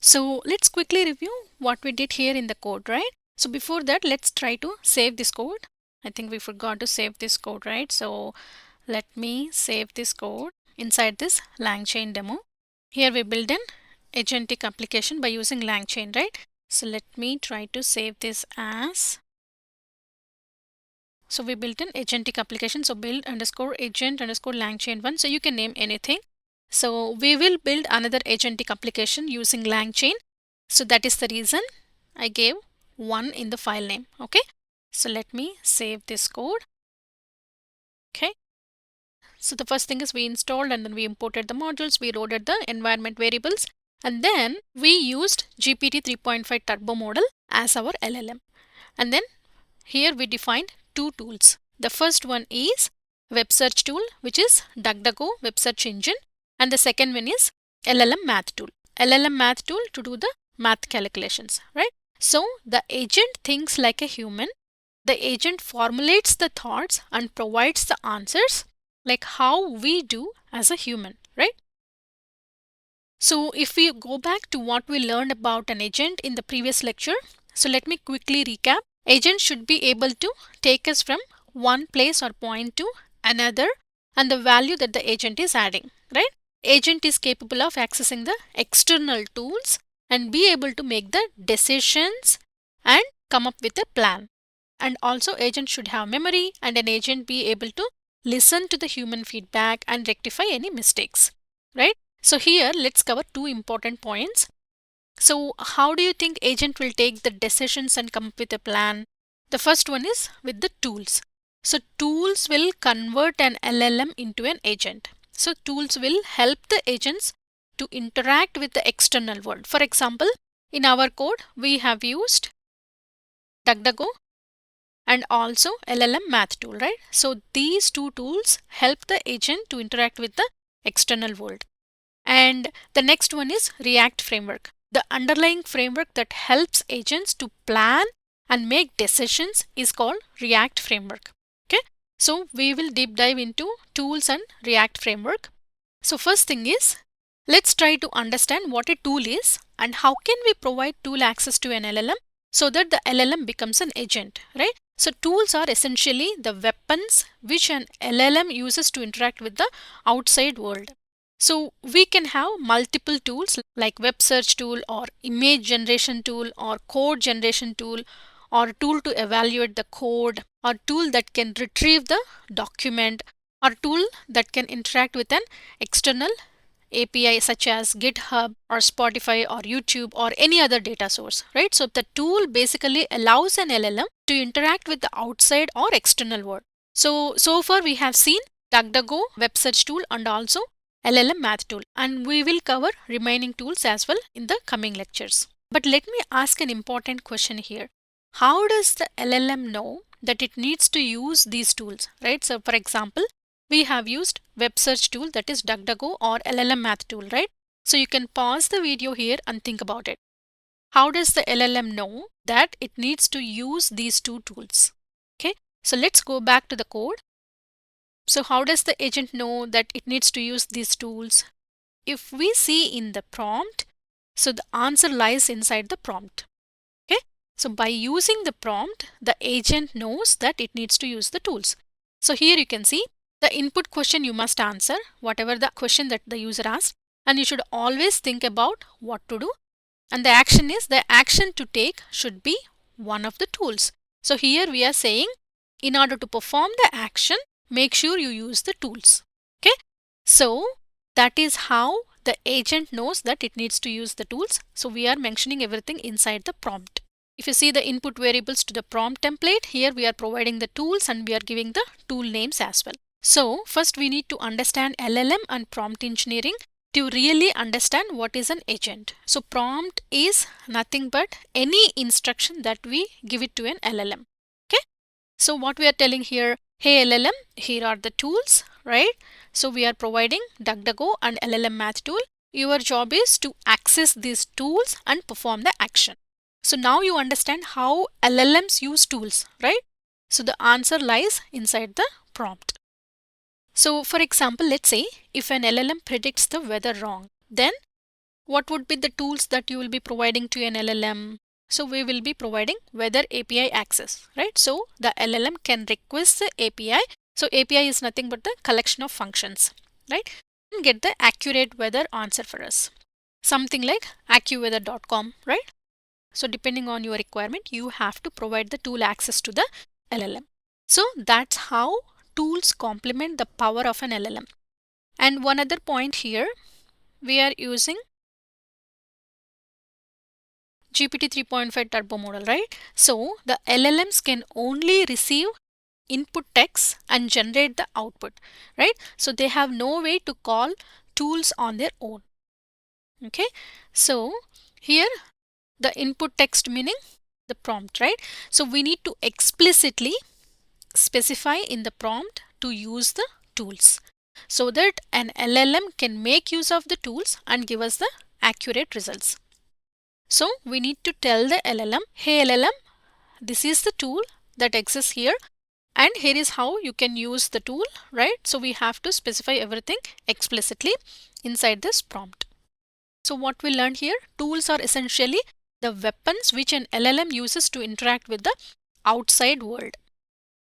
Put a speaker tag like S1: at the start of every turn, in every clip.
S1: So let's quickly review what we did here in the code, right? So before that, let's try to save this code. I think we forgot to save this code, right? So let me save this code inside this LangChain demo. Here we build an agentic application by using LangChain, right? So let me try to save this as. So we built an agentic application. So build underscore agent underscore LangChain 1. So you can name anything. So we will build another agentic application using LangChain. So that is the reason I gave 1 in the file name. Okay. So let me save this code. Okay. So the first thing is we installed and then we imported the modules. We loaded the environment variables. And then we used GPT 3.5 turbo model as our LLM. And then here we defined two tools. The first one is web search tool, which is DuckDuckGo web search engine, and the second one is LLM math tool. LLM math tool to do the math calculations, right? So the agent thinks like a human. The agent formulates the thoughts and provides the answers like how we do as a human, right? So if we go back to what we learned about an agent in the previous lecture, so let me quickly recap. Agent should be able to take us from one place or point to another and the value that the agent is adding, right? Agent is capable of accessing the external tools and be able to make the decisions and come up with a plan. And also agent should have memory and an agent be able to listen to the human feedback and rectify any mistakes, right? So here let's cover two important points. So how do you think agent will take the decisions and come up with a plan? The first one is with the tools. So tools will convert an LLM into an agent. So tools will help the agents to interact with the external world. For example, in our code, we have used DuckDuckGo and also LLM math tool, right? So these two tools help the agent to interact with the external world. And the next one is React framework. The underlying framework that helps agents to plan and make decisions is called React framework. Okay, so we will deep dive into tools and React framework. So first thing is, let's try to understand what a tool is and how can we provide tool access to an LLM so that the LLM becomes an agent, right? So tools are essentially the weapons which an LLM uses to interact with the outside world. So we can have multiple tools like web search tool or image generation tool or code generation tool or tool to evaluate the code or tool that can retrieve the document or tool that can interact with an external API such as GitHub or Spotify or YouTube or any other data source, right? So the tool basically allows an LLM to interact with the outside or external world. So far we have seen DuckDuckGo web search tool and also LLM math tool, and we will cover remaining tools as well in the coming lectures. But let me ask an important question here. How does the LLM know that it needs to use these tools, right? So for example, we have used web search tool, that is DuckDuckGo or LLM math tool, right? So you can pause the video here and think about it. How does the LLM know that it needs to use these two tools? Okay, so let's go back to the code. So how does the agent know that it needs to use these tools? If we see in the prompt, so the answer lies inside the prompt. Okay, so by using the prompt, the agent knows that it needs to use the tools. So here you can see the input question you must answer, whatever the question that the user asked, and you should always think about what to do. And the action is, the action to take should be one of the tools. So here we are saying, in order to perform the action, make sure you use the tools. Okay, so that is how the agent knows that it needs to use the tools. So we are mentioning everything inside the prompt. If you see the input variables to the prompt template, here we are providing the tools and we are giving the tool names as well. So first we need to understand LLM and prompt engineering to really understand what is an agent. So prompt is nothing but any instruction that we give it to an LLM. Okay, so what we are telling here, hey LLM, here are the tools, right? So we are providing DuckDuckGo and LLM math tool. Your job is to access these tools and perform the action. So now you understand how LLMs use tools, right? So the answer lies inside the prompt. So for example, let's say if an LLM predicts the weather wrong, then What would be the tools that you will be providing to an LLM? So we will be providing weather API access, right? So the LLM can request the API. So API is nothing but the collection of functions, right? And get the accurate weather answer for us. Something like accuweather.com, right? So depending on your requirement, you have to provide the tool access to the LLM. So that's how tools complement the power of an LLM. And one other point here, we are using GPT 3.5 turbo model, right? So the LLMs can only receive input text and generate the output, right? So they have no way to call tools on their own. Okay, so here the input text meaning the prompt, right? So we need to explicitly specify in the prompt to use the tools so that an LLM can make use of the tools and give us the accurate results. So we need to tell the LLM, hey LLM, this is the tool that exists here and here is how you can use the tool, right? So we have to specify everything explicitly inside this prompt. So what we learned here, tools are essentially the weapons which an LLM uses to interact with the outside world.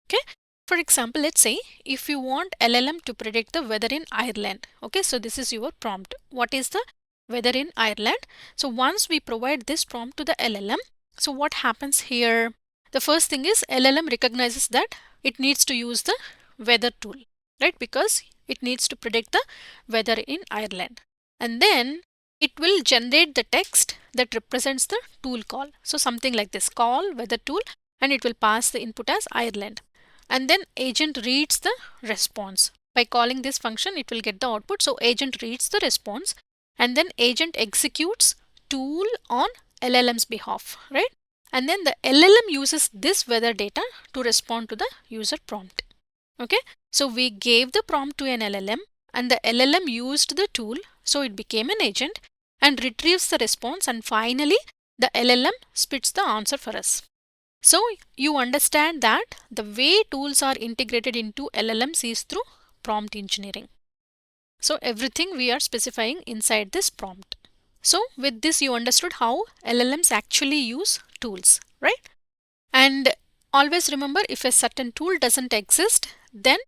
S1: Okay. For example, let's say if you want LLM to predict the weather in Ireland. Okay, so this is your prompt. What is the weather in Ireland? So once we provide this prompt to the LLM, so what happens here? The first thing is LLM recognizes that it needs to use the weather tool, right? Because it needs to predict the weather in Ireland. And then it will generate the text that represents the tool call. So something like this, call weather tool, and it will pass the input as Ireland. And then agent reads the response. By calling this function, it will get the output. So agent reads the response and then agent executes tool on LLM's behalf, right? And then the LLM uses this weather data to respond to the user prompt. Okay, so we gave the prompt to an LLM and the LLM used the tool, so it became an agent and retrieves the response, and finally the LLM spits the answer for us. So you understand that the way tools are integrated into LLMs is through prompt engineering. So everything we are specifying inside this prompt. So with this you understood how LLMs actually use tools, right? And always remember, if a certain tool doesn't exist, then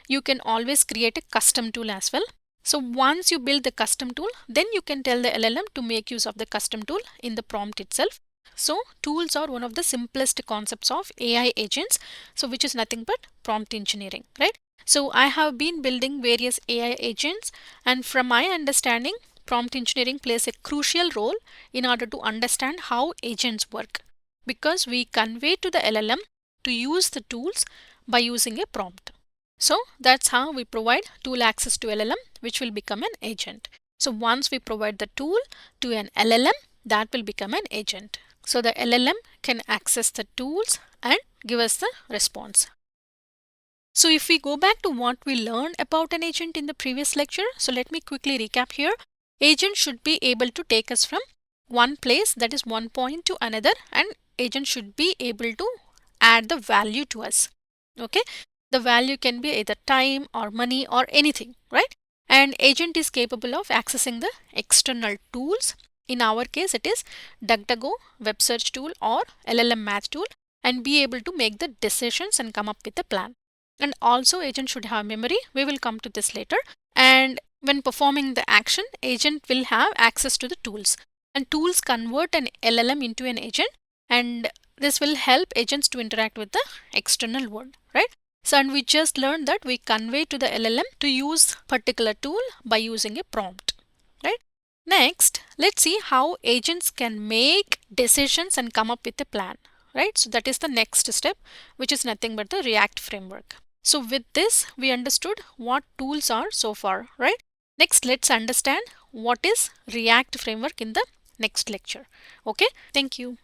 S1: you can always create a custom tool as well. So once you build the custom tool, then you can tell the LLM to make use of the custom tool in the prompt itself. So tools are one of the simplest concepts of AI agents, so which is nothing but prompt engineering, right? So I have been building various AI agents, and from my understanding, prompt engineering plays a crucial role in order to understand how agents work, because we convey to the LLM to use the tools by using a prompt. So that's how we provide tool access to LLM, which will become an agent. So once we provide the tool to an LLM, that will become an agent. So the LLM can access the tools and give us the response. So if we go back to what we learned about an agent in the previous lecture, so let me quickly recap here. Agent should be able to take us from one place, that is one point, to another, and agent should be able to add the value to us. Okay, the value can be either time or money or anything, right? And agent is capable of accessing the external tools. In our case, it is DuckDuckGo web search tool or LLM math tool, and be able to make the decisions and come up with a plan. And also agent should have memory. We will come to this later. And when performing the action, agent will have access to the tools, and tools convert an LLM into an agent, and this will help agents to interact with the external world, right? So, and we just learned that we convey to the LLM to use particular tool by using a prompt, right? Next, let's see how agents can make decisions and come up with a plan, right? So that is the next step, which is nothing but the React framework. So with this, we understood what tools are so far, right? Next, let's understand what is React framework in the next lecture. Okay, thank you.